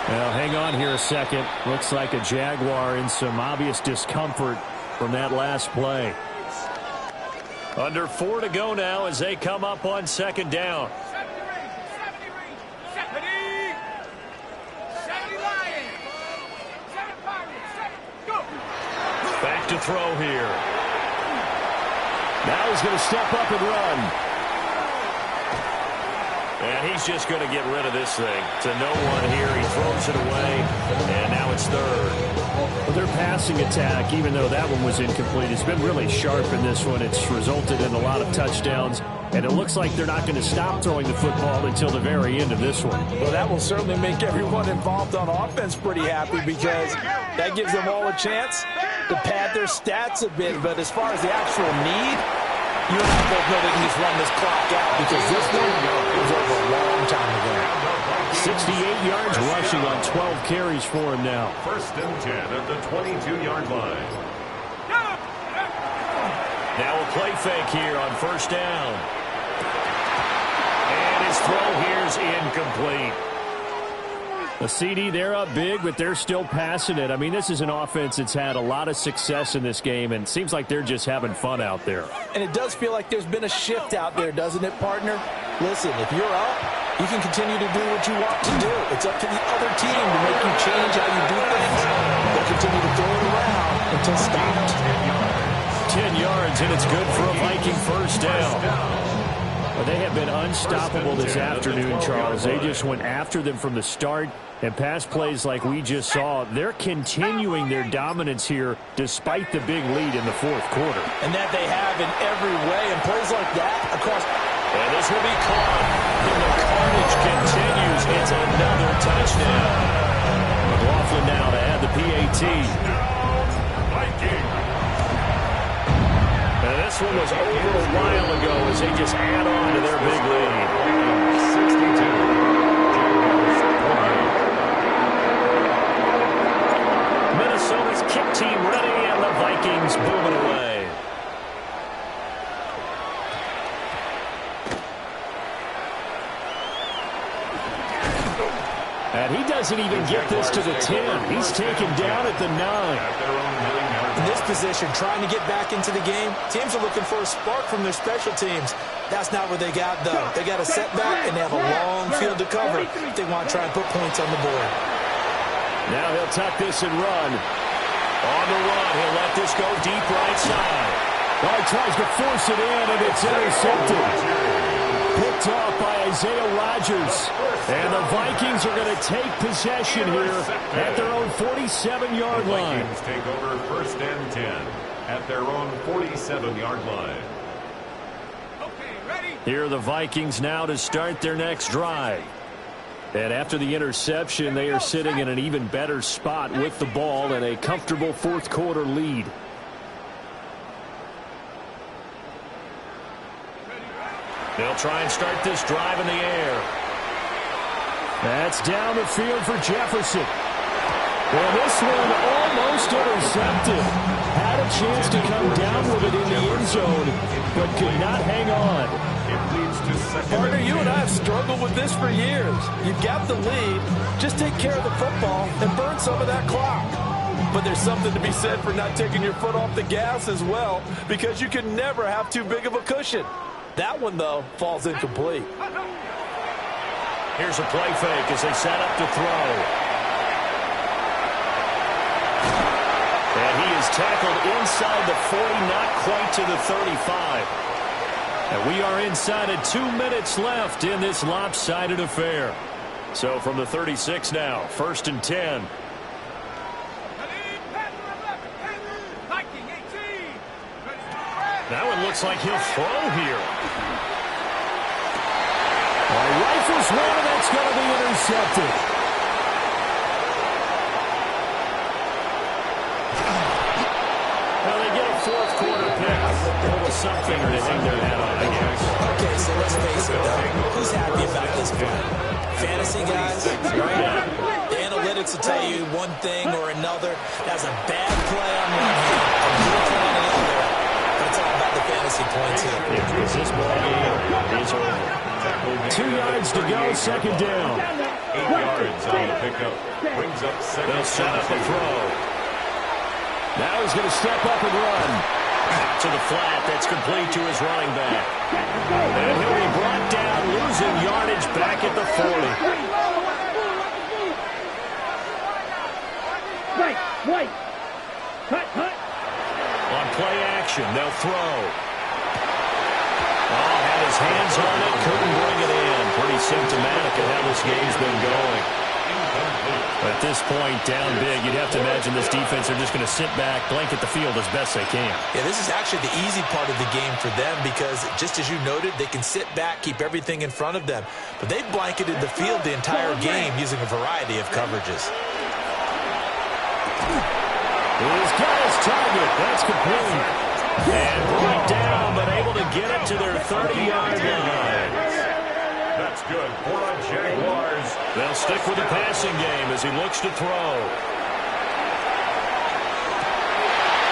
Well, hang on here a second. Looks like a Jaguar in some obvious discomfort from that last play. Under 4 to go now as they come up on second down. 70 Lions. 7 Pirates. 7, go. Back to throw here. Now he's going to step up and run. And he's just going to get rid of this thing. To no one here. He throws it away. And now it's third. Well, their passing attack, even though that one was incomplete, has been really sharp in this one. It's resulted in a lot of touchdowns. And it looks like they're not going to stop throwing the football until the very end of this one. Well, that will certainly make everyone involved on offense pretty happy because that gives them all a chance to pad their stats a bit. But as far as the actual need, you and I both know they can just run this clock out because this one was over a long time ago. 68 yards rushing on 12 carries for him now. First and 10 at the 22-yard line. Now a play fake here on first down. And his throw here is incomplete. The CD, they're up big, but they're still passing it. I mean, this is an offense that's had a lot of success in this game, and it seems like they're just having fun out there. And it does feel like there's been a shift out there, doesn't it, partner? Listen, if you're up, you can continue to do what you want to do. It's up to the other team to make you change how you do things. They'll continue to throw it around until stopped. 10 yards, and it's good for a Viking first down. Well, they have been unstoppable this afternoon, Charles. They just went after them from the start, and pass plays like we just saw, they're continuing their dominance here despite the big lead in the fourth quarter. And that they have in every way, and plays like that across. And this will be caught, and the carnage continues. It's another touchdown. McLaughlin now to add the PAT. And this one was over a while ago as they just add on to their big lead. 62. Minnesota's kick team ready, and the Vikings booming away. And he doesn't even get this to the 10. He's taken down at the 9. In this position, trying to get back into the game, teams are looking for a spark from their special teams. That's not what they got, though. They got a setback, and they have a long field to cover if they want to try and put points on the board. Now he'll tuck this and run. On the run, he'll let this go deep right side. Well, he tries to force it in, and it's intercepted. Picked off by Isaiah Rodgers. And the Vikings are going to take possession here at their own 47-yard line. Vikings take over first and 10 at their own 47-yard line. Okay, ready? Here are the Vikings now to start their next drive. And after the interception, they are sitting in an even better spot with the ball and a comfortable fourth quarter lead. They'll try and start this drive in the air. That's down the field for Jefferson. Well, this one almost intercepted. Had a chance to come down with it in the end zone, but could not hang on. Partner, you and I have struggled with this for years. You've got the lead. Just take care of the football and burn some of that clock. But there's something to be said for not taking your foot off the gas as well, because you can never have too big of a cushion. That one, though, falls incomplete. Here's a play fake as they set up to throw. And he is tackled inside the 40, not quite to the 35. And we are inside of 2 minutes left in this lopsided affair. So from the 36 now, 1st and 10. Now it looks like he'll throw here. Rifles one, and that's going to be intercepted. Well, they get a 4th quarter pick. A little something to hang their hat on, I guess. Okay, so let's face it, though. Who's happy about this play? Fantasy guys, right? Yeah. The analytics will tell you one thing or another. That's a bad play on one hand, a good play on the other. But it's all about the fantasy points here. Yeah, because this ball game is over. 2 yards to go, 2nd down. 8 yards on the pickup. Brings up 2nd. They'll set up a throw. Now he's going to step up and run. To the flat, that's complete to his running back. And he'll be brought down, losing yardage back at the 40. Wait. Cut. On play action, they'll throw. Oh, had his hands on it, couldn't bring it in. Pretty symptomatic of how this game's been going. At this point, down big, you'd have to imagine this defense are just going to sit back, blanket the field as best they can. Yeah, this is actually the easy part of the game for them because, just as you noted, they can sit back, keep everything in front of them. But they've blanketed the field the entire game using a variety of coverages. He's got his target. That's complete. And brought down, but able to get it to their 30-yard line. That's good for the Jaguars. They'll stick with the passing game as he looks to throw.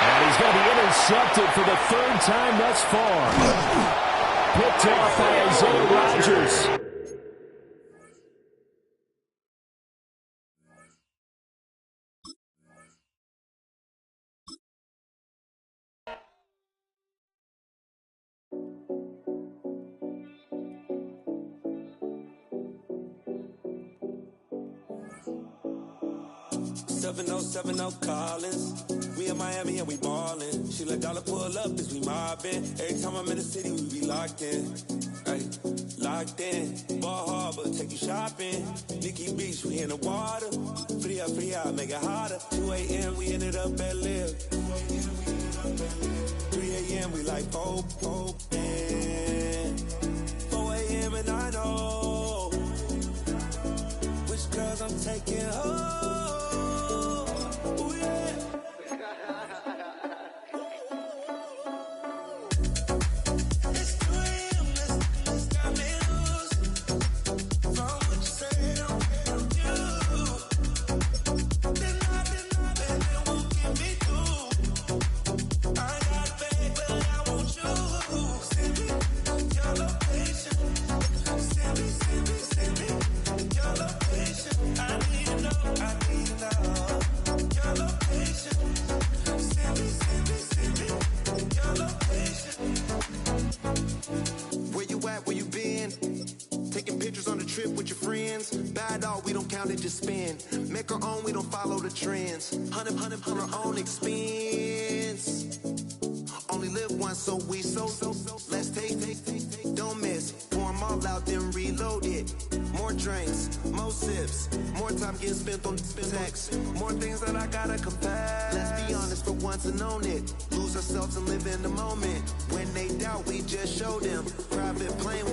And he's going to be intercepted for the 3rd time thus far. Picked off by Isaiah Rodgers. Collins. We in Miami and we ballin'. She let dollar pull up as we mobbin'. Every time I'm in the city, we be locked in. Ay, locked in. Ball Harbor, take you shopping. Nikki Beach, we in the water. Free out, make it hotter. 2 a.m., we ended up at Live. 3 a.m., we like Pope. 4 a.m. and I know which girls I'm taking home. Just spin, make our own, we don't follow the trends. 100 our own expense. Only live once, so let's take, don't miss. Pour them all out, then reload it. More drinks, more sips, more time getting spent on text. More things that I gotta confess. Let's be honest for once and own it. Lose ourselves and live in the moment. When they doubt, we just show them. Private plane